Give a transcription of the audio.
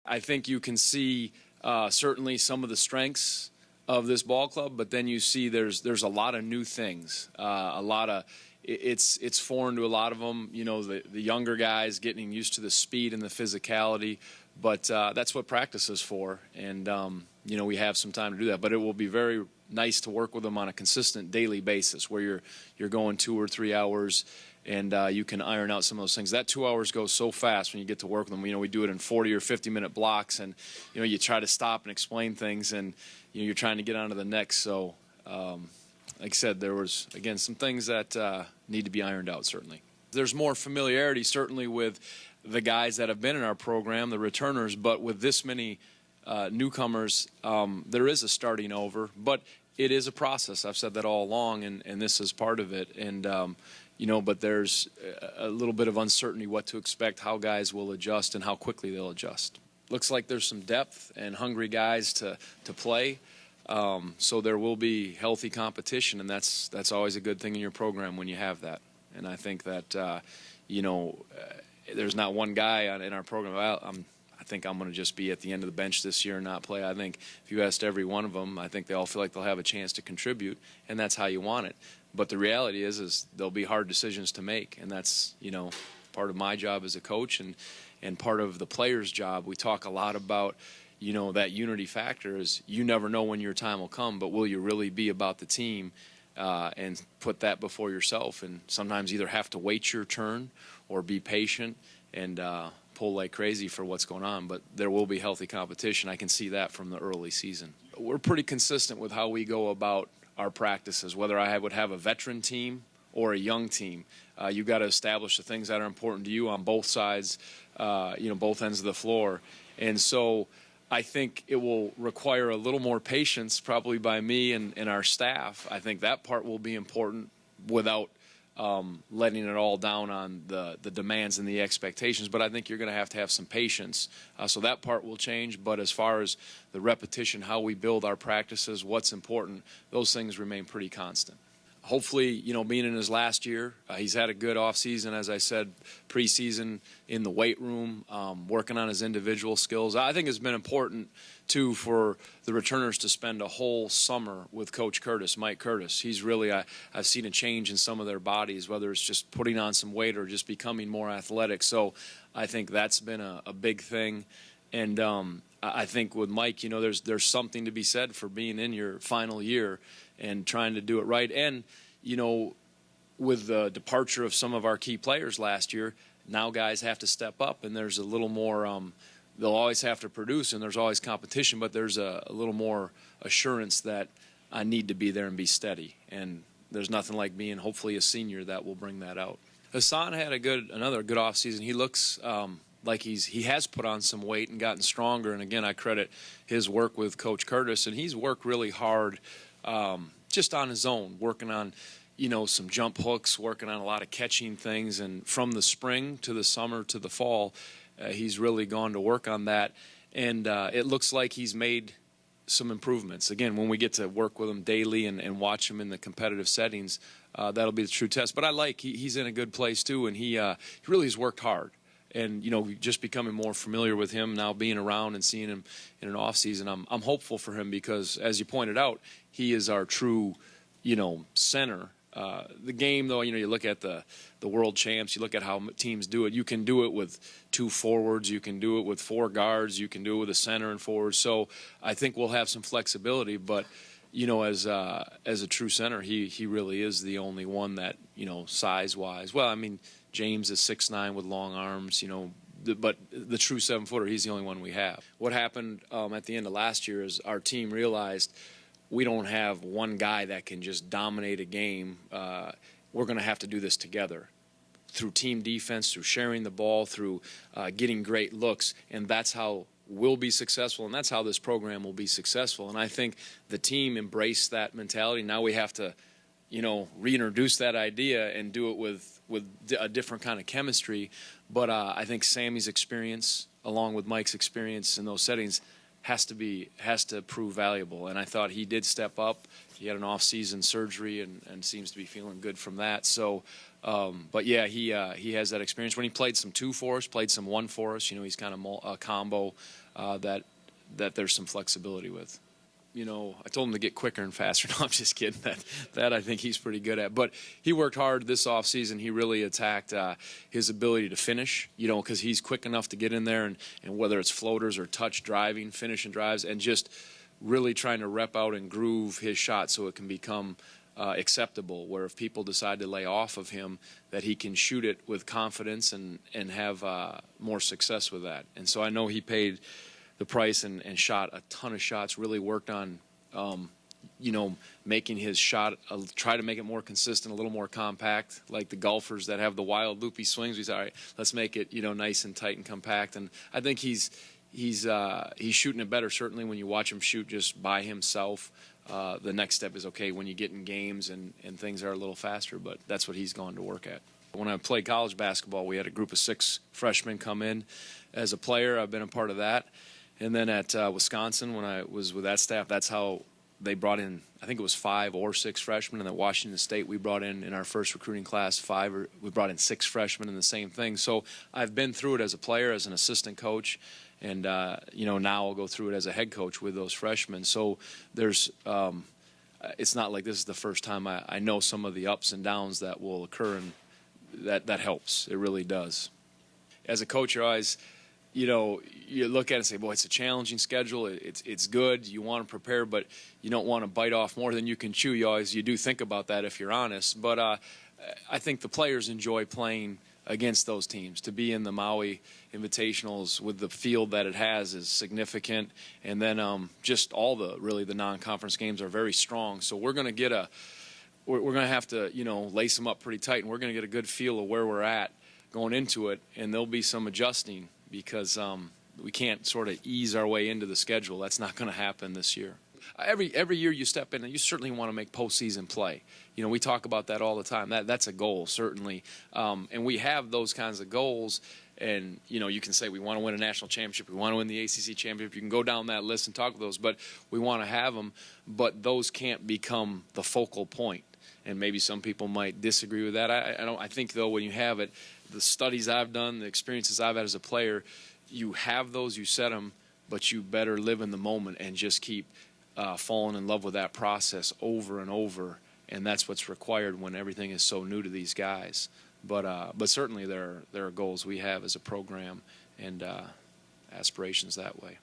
I think you can see certainly some of the strengths of this ball club, but then you see there's a lot of new things, it's foreign to a lot of them. You know, the younger guys getting used to the speed and the physicality, but that's what practice is for, and you know, we have some time to do that. But it will be very nice to work with them on a consistent daily basis, where you're going 2 or 3 hours. And you can iron out some of those things. That 2 hours goes so fast when you get to work with them. You know, we do it in 40 or 50-minute blocks, and you know, you try to stop and explain things, and you know, you're trying to get on to the next. So, like I said, there was again some things that need to be ironed out. Certainly, there's more familiarity certainly with the guys that have been in our program, the returners, but with this many newcomers, there is a starting over, but it is a process. I've said that all along, and this is part of it. And you know, but there's a little bit of uncertainty what to expect, how guys will adjust, and how quickly they'll adjust. Looks like there's some depth and hungry guys to play, so there will be healthy competition, and that's always a good thing in your program when you have that. And I think that you know, there's not one guy in our program. I think I'm going to just be at the end of the bench this year and not play. I think if you asked every one of them, I think they all feel like they'll have a chance to contribute, and that's how you want it. But the reality is there'll be hard decisions to make, and that's, you know, part of my job as a coach and part of the player's job. We talk a lot about, you know, that unity factor is you never know when your time will come, but will you really be about the team and put that before yourself? And sometimes either have to wait your turn or be patient and pull like crazy for what's going on. But there will be healthy competition. I can see that from the early season. We're pretty consistent with how we go about our practices, whether I would have a veteran team or a young team. You've got to establish the things that are important to you on both sides, you know, both ends of the floor. And so I think it will require a little more patience probably by me and our staff. I think that part will be important without letting it all down on the demands and the expectations. But I think you're going to have some patience. So that part will change. But as far as the repetition, how we build our practices, what's important, those things remain pretty constant. Hopefully, you know, being in his last year, he's had a good offseason, as I said, preseason in the weight room, working on his individual skills. I think it's been important, too, for the returners to spend a whole summer with Coach Curtis, Mike Curtis. He's really, I've seen a change in some of their bodies, whether it's just putting on some weight or just becoming more athletic. So I think that's been a big thing. And I think with Mike, you know, there's something to be said for being in your final year and trying to do it right. And, you know, with the departure of some of our key players last year, now guys have to step up, and there's a little more, they'll always have to produce, and there's always competition, but there's a little more assurance that I need to be there and be steady. And there's nothing like being hopefully a senior that will bring that out. Hassan had another good offseason. He looks like he has put on some weight and gotten stronger. And again, I credit his work with Coach Curtis, and he's worked really hard just on his own, working on, you know, some jump hooks, working on a lot of catching things. And from the spring to the summer to the fall, he's really gone to work on that. And it looks like he's made some improvements. Again, when we get to work with him daily and watch him in the competitive settings, that'll be the true test. But I like he's in a good place too, and he really has worked hard. And, you know, just becoming more familiar with him now, being around and seeing him in an off season, I'm hopeful for him because, as you pointed out, he is our true, you know, center. The game, though, you know, you look at the world champs, you look at how teams do it. You can do it with 2 forwards, you can do it with 4 guards, you can do it with a center and forward. So I think we'll have some flexibility, but, you know, as a true center, he really is the only one that, you know, size-wise. Well, I mean, James is 6'9" with long arms, you know, but the true 7-footer, he's the only one we have. What happened at the end of last year is our team realized we don't have one guy that can just dominate a game. We're going to have to do this together through team defense, through sharing the ball, through getting great looks, and that's how we'll be successful, and that's how this program will be successful. And I think the team embraced that mentality. Now we have to, you know, reintroduce that idea and do it with a different kind of chemistry. But I think Sammy's experience, along with Mike's experience in those settings, has to prove valuable. And I thought he did step up. He had an off-season surgery and seems to be feeling good from that. So But yeah, he has that experience. When he played some 2 for us, played some 1 for us, he's kind of a combo that there's some flexibility with. I told him to get quicker and faster. No, I'm just kidding. That I think he's pretty good at. But he worked hard this offseason. He really attacked his ability to finish, because he's quick enough to get in there, and whether it's floaters or touch driving, finishing drives, and just really trying to rep out and groove his shot so it can become acceptable, where if people decide to lay off of him, that he can shoot it with confidence and have more success with that. And so I know he paid the price and shot a ton of shots, really worked on, making his shot, try to make it more consistent, a little more compact, like the golfers that have the wild loopy swings. We said, all right, let's make it, nice and tight and compact. And I think he's shooting it better, certainly when you watch him shoot just by himself. The next step is, okay, when you get in games and things are a little faster, but that's what he's gone to work at. When I played college basketball, we had a group of 6 freshmen come in as a player. I've been a part of that. And then at Wisconsin, when I was with that staff, that's how they brought in, I think it was 5 or 6 freshmen. And at Washington State, we brought in our first recruiting class, we brought in 6 freshmen and the same thing. So I've been through it as a player, as an assistant coach, and now I'll go through it as a head coach with those freshmen. So there's, it's not like this is the first time. I know some of the ups and downs that will occur, and that helps. It really does. As a coach, you're always, you look at it and say, boy, it's a challenging schedule. It's good. You want to prepare, but you don't want to bite off more than you can chew. You do think about that if you're honest. But I think the players enjoy playing against those teams. To be in the Maui Invitationals with the field that it has is significant. And then just all the non-conference games are very strong. So we're going to have to, lace them up pretty tight, and we're going to get a good feel of where we're at going into it. And there'll be some adjusting, because we can't sort of ease our way into the schedule. That's not going to happen this year. Every year you step in, and you certainly want to make postseason play. We talk about that all the time. That's a goal, certainly. And we have those kinds of goals. And, you can say we want to win a national championship. We want to win the ACC championship. You can go down that list and talk about those. But we want to have them. But those can't become the focal point. And maybe some people might disagree with that. I think, though, when you have it, the studies I've done, the experiences I've had as a player, you have those, you set them, but you better live in the moment and just keep falling in love with that process over and over. And that's what's required when everything is so new to these guys. But certainly there are goals we have as a program and aspirations that way.